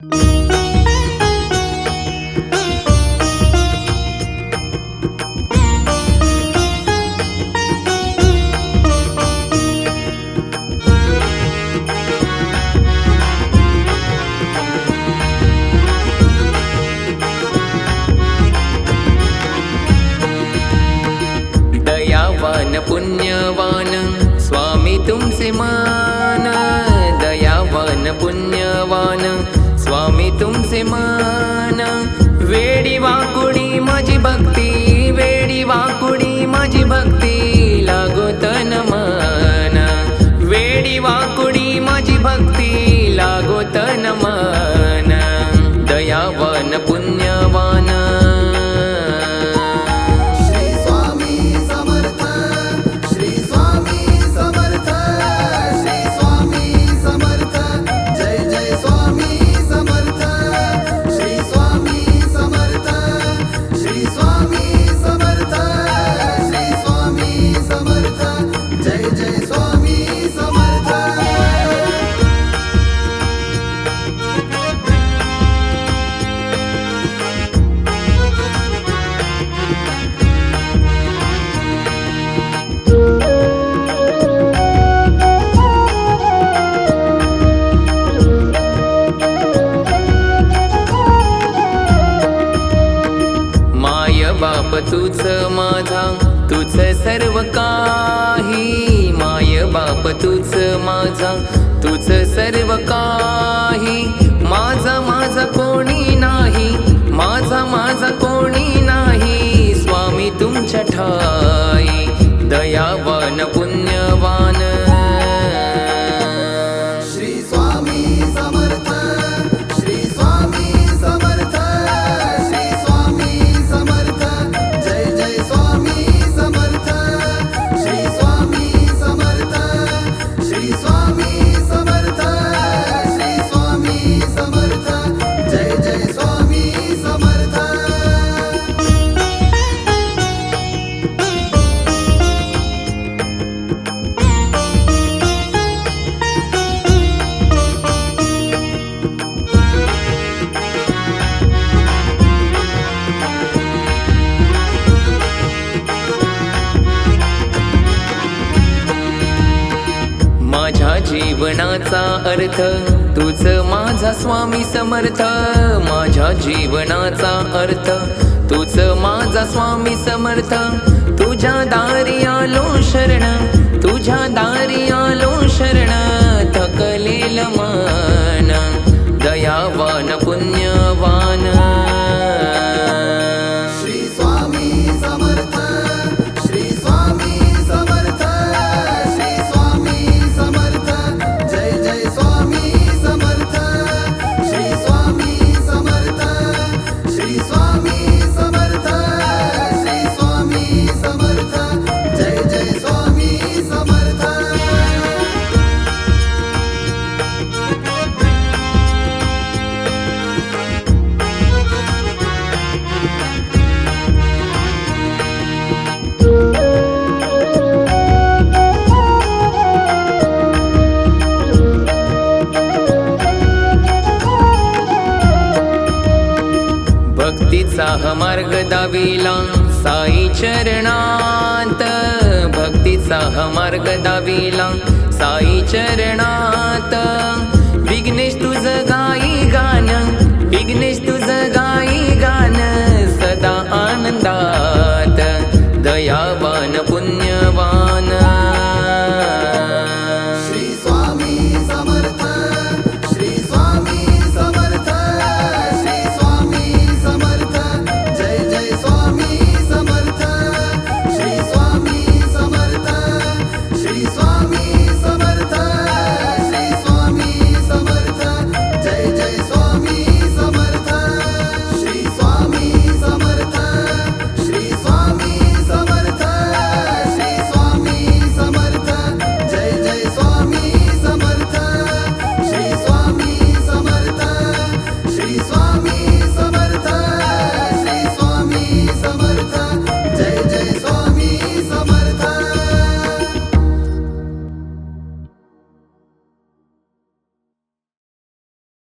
दयावान पुण्यवान स्वामी तुमसे मान, दयावान पुण्यवान स्वामी तुमसे मान. वेडी वाकुडी माझी भक्ती, वेडी वाकुडी माझी भक्ती लागो तन मन. वेडी वाकुडी माझी भक्ती लागो तन मन. दयावान पुण्यवान बाप तूच माझा, तूच सर्व काही. माय बाप तूच माझा, तूच सर्व काही. माझा माझा कोणी नाही, माझा माझा कोणी नाही स्वामी तुमच्या ठाई. दयावान पुण्यवान माझ्या जीवनाचा अर्थ तूच माझा स्वामी समर्थ. माझ्या जीवनाचा अर्थ तूच माझा स्वामी समर्थ. तुझ्या दारी आलो शरण, तुझ्या दारी आलो शरण. थकलेलं मन दयावान पुण्यवान भक्तीचा मार्ग दाविला साई चरणात. भक्तीचा मार्ग दाविला साई चरणात. विघ्नेश तुझ गाई